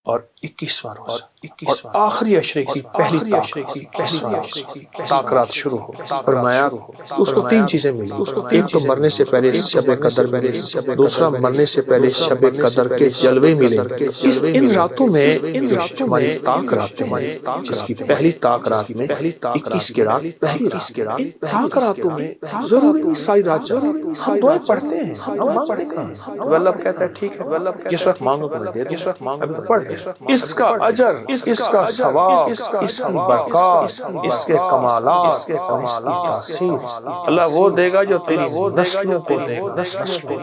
اور 21واں روزہ اور آخری عشرے کی پہلی تاکرات شروع ہو. فرمایا اس کو 3 چیزیں ملی. ایک تو مرنے سے پہلے شب قدر ملے، دوسرا مرنے سے پہلے شب قدر کے جلوے ملے. ان راتوں میں ہماری تاکراتیں ہیں، جس کی پہلی تاکرات میں 21 کی رات پہلی رات. ان تاکراتوں میں ضروری ساری رات چاہیے. ہم دعائیں پڑھتے ہیں، ہم مانگتے ہیں تو اللہ کہتا ہے ٹھیک ہے، جس وقت مانگو تو میں دے دوں. ابھی تو پڑھ دے. اس کا اجر، اس کا ثواب، اس کی برکات، اس کے کمالات اور اس کی تاثیر اللہ وہ دے گا جو تیری نسلوں کو دے گا.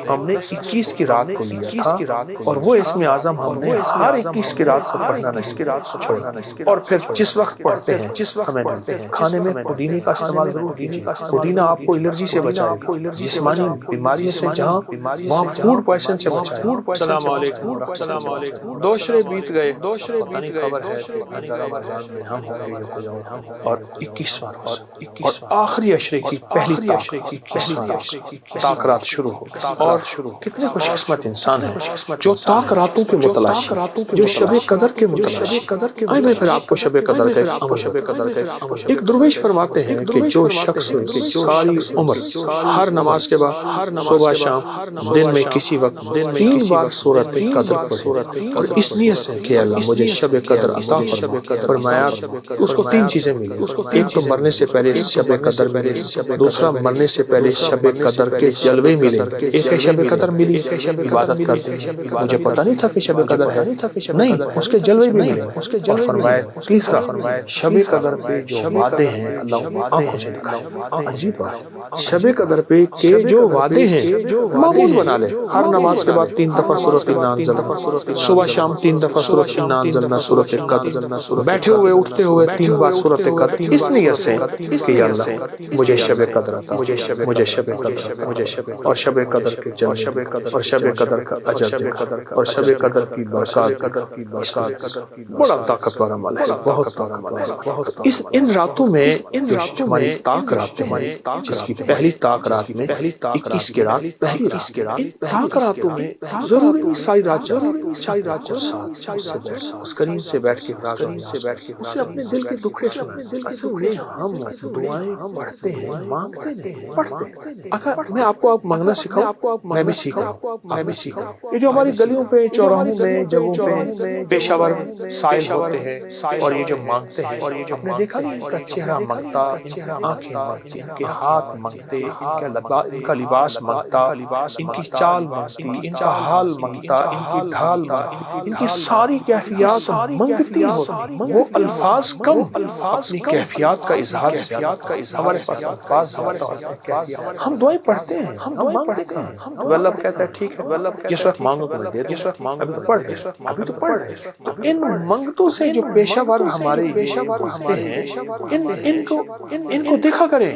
ہم نے 21 کی رات کو لیا تھا اور وہ اسم اعظم ہم نے ہر 21 کی رات کو پڑھنا نہیں چھوڑا. اور پھر جس وقت پڑھتے ہیں ہمیں کھانے میں پودینے کا استعمال ضرور کیجیے. پودینہ آپ کو الرجی سے بچائے گا، جسمانی بیماریوں سے جہاں وہاں فوڈ پوائزن سے بچائے گا. السلام علیکم. 2 شرے بیت گئے، خبر ہے رمضان میں ہم اور 21واں روزہ اور آخری عشرے کی پہلی تاکرات شروع ہو. اور کتنے خوش قسمت انسان ہیں جو تاکراتوں کے متلاشی، جو شب قدر کے متلاشی. آئے میں پھر آپ کو شب قدر کا ایک درویش فرماتے ہیں کہ جو شخص ساری عمر ہر نماز کے بعد صبح شام دن میں کسی وقت 3 بار سورۃ قدر پڑھے اور اس نیت سے کہ اللہ مجھے شب قدر عطا فرما. فرمایا اس کو 3 چیزیں ملی. ایک تو مرنے سے پہلے شب قدر ملے، دوسرا مرنے سے پہلے شب قدر کے جلوے ملے. ایک ہے شب قدر ملی، عبادت کرتے مجھے پتہ نہیں تھا کہ شب قدر ہے، نہیں اس کے جلوے بھی ملے. اور فرمایا تیسرا شب قدر پہ جو وعدے ہیں اللہ آنکھوں سے دکھائے. عجیب بات، شب قدر پہ کے جو وعدے ہیں معمول بنا لے. ہر نماز کے بعد 3 دفعہ سورۃ النازل، صبح شام 3 دفعہ سورۃ النازل، سورۃ قدر، بیٹھے ہوئے اٹھتے ہوئے 3 بار سورۃ قدر، اس نیت سے کہ یا اللہ مجھے شب قدر عطا، مجھے شب قدر، مجھے شب اور شب قدر کے جلوے اور شب قدر کا اجر اور شب قدر کی برکات. بڑا طاقتور عمل ہے، بہت طاقتور. ان راتوں میں ہماری تاکراتیں ہیں، جس کی پہلی تاکرات میں 21 کی رات پہلی رات. ان تاکراتوں میں ضروری ساری رات چاہیے. اس کریم سے بیٹھ کے اسے اپنے دل کے دکھڑے سنائیں. اصل میں ہم دعائیں پڑھتے ہیں، مانگتے ہیں، پڑھتے ہیں. اگر میں آپ کو مانگنا سکھاؤں، میں بھی سیکھ رہا ہوں. یہ جو ہماری گلیوں پہ، چوراہوں میں، جگہوں پہ پیشہ ور سائل ہوتے ہیں اور یہ جو مانگتے ہیں، اور یہ جو آپ نے دیکھا نا ان کا چہرہ مانگتا، ان کی آنکھیں مانگتی، ان کے ہاتھ مانگتے، ان کا لباس مانگتا، ان کی چال مانگتی، ان کا حال مانگتا، ان کی ڈھال مانگتی، ان کی ساری کیفیات منگتی ہوتی. وہ الفاظ کم اپنی کیفیات کا اظہار ہمارے پاس الفاظ ہم دعائیں پڑھتے ہیں، ہم مانگتے ہیں تو اللہ کہتا ہے ٹھیک ہے، جس وقت مانگو تو میں دے دوں. ابھی تو پڑھ دے. تو ان منگتوں سے جو پیشہ ور ہمارے ہوتے ہیں ان کو دیکھا کریں،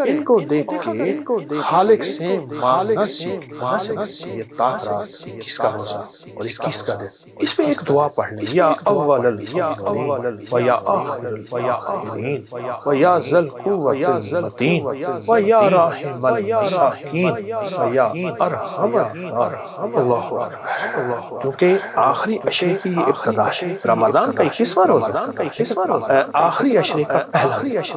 ان کو دیکھ کے خالق سے مانگنا سیکھیں. یہ تاکرات کس کا روزہ اور اس کس کا دن، اس میں ایک دعا پڑھنے یا اول الاولین و یا آخر الاخرین و یا ذی القوۃ المتین و یا راحم المساکین و یا ارحم الراحمین. اللہ اکبر. کیونکہ آخری عشرے کی ابتدا ہے، رمضان کا 21واں روزہ، آخری عشرے کا پہلا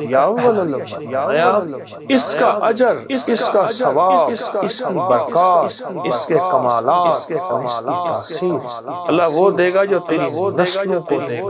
یا اول الاولین. اس کا اجر، اس کا ثواب، اس کی برکات، اس کے کمالات اور اس کی تاثیر اللہ وہ دے گا جو تیری نسلوں کو دے گا.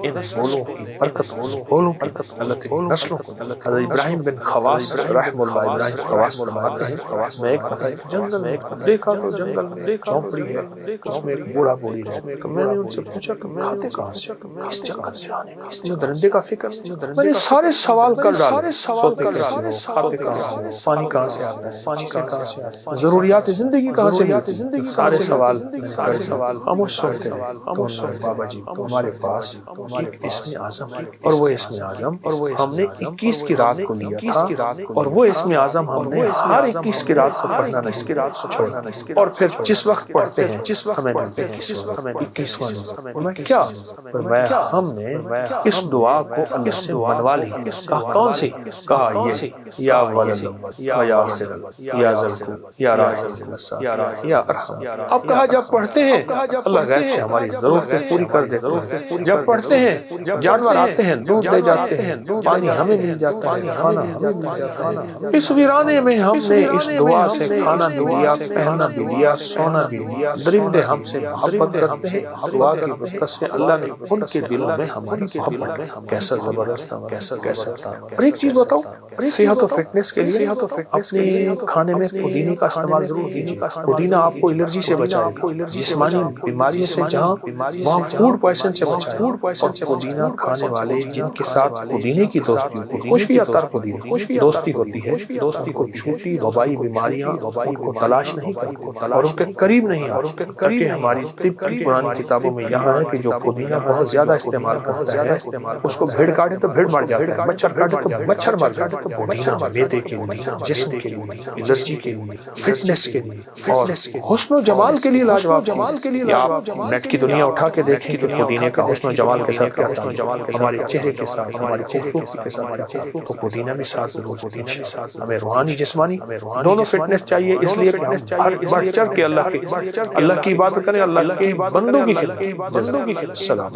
ان بولوں کی برکت، بولوں کی اللہ تیری نسلوں کو. حضرت ابراہیم بن خواص رحم اللہ، ابراہیم خواص فرماتے ہیں میں ایک دفعہ جنگل میں دیکھا تو جنگل میں جھونپڑی ہے، اس میں ایک بوڑھا بوڑھی رہتے. تو میں نے ان سے پوچھا کہ کھاتے کہاں سے، اس جنگل سے آنے میں درندے کا فکر. میں نے سارے سوال کر ڈالے، سوتے کیسے ہو، کھاتے کہاں ہو، پانی کہاں سے آتا ہے، پانی کہاں سے آتا ہے، ضروریات زندگی کہاں سے ملتی ہے. سارے سوال خاموش سنتے ہیں. تو بابا جی تمہارے پاس ایک اسم اعظم ہے اور وہ اسم اعظم ہم نے 21 کی رات کو لیا تھا اور وہ اسم اعظم ہم نے ہر 21 کی رات کو پڑھنا نہیں چھوڑا. اور پھر جس وقت پڑھتے ہیں ہمیں ملتے ہیں 21واں روزہ. میں کیا فرمایا ہم نے اس دعا کو اللہ سے منوا لی. کہا کون سی؟ کہا یہ یا اول الاول و یا آخر الاول یا ذی القوۃ یا راحم یا ارحم. اب کہا جب پڑھتے ہیں اللہ اللہ غیب سے ہماری ضرورتیں پوری کر دیتے ہیں. جب پڑھتے ہیں جانور آتے ہیں دودھ دے جاتے ہیں, پانی ہمیں مل جاتا ہے, کھانا ہمیں مل جاتا ہے. اس ویرانے میں ہم نے اس دعا سے کھانا بھی لیا, پہننا بھی لیا, سونا بھی لیا. درندے ہم سے محبت کرتے ہیں, دعا کی برکت سے اللہ نے ان کے دلوں میں ہماری محبت. کیسا زبردست, کیسا تھا. اور ایک چیز بتاؤ, صحت و فٹنس کے لیے اپنے کھانے میں پودینے کا استعمال ضرور کیجیے. پودینہ آپ کو الرجی سے بچائے گا, جسمانی بیماریوں سے جہاں وہاں فوڈ پوائزن سے بچائے گا. اور پودینہ کھانے والے جن کے ساتھ پودینے کی دوستی ہوتی ہے, خشکی یا تر پودینے دوستی ہوتی ہے, دوستی کو چھوٹی وبائی بیماریاں ان کو تلاش نہیں کرتی اور ان کے قریب نہیں آتی. تاکہ ہماری طب کی پرانی کتابوں میں یہاں ہے کہ جو پودینہ بہت زیادہ استعمال کرتا ہے اس کو بھیڑ کاٹے تو بھیڑ مر جاتا ہے, مچھر کاٹے تو مچھر مر جاتا ہے. پودینہ معدے کے لیے, جسم کے لیے, الرجی کے لیے, فٹنس کے لیے اور حسن و جمال کے لیے لاجواب. آپ نیٹ کی دنیا اٹھا کے دیکھیں کہ پودینے کا حسن و جمال کے ساتھ کیا ہمارے چہرے کے ساتھ, ہماری خوبصورتی کے ساتھ, تو پودینہ بھی ساتھ ضرور. ہمیں روحانی جسمانی دونوں فٹنس چاہیے, اس لیے کہ ہم بڑھ چڑھ کے اللہ کی عبادت کریں, اللہ کے بندوں کی خدمت. سلام.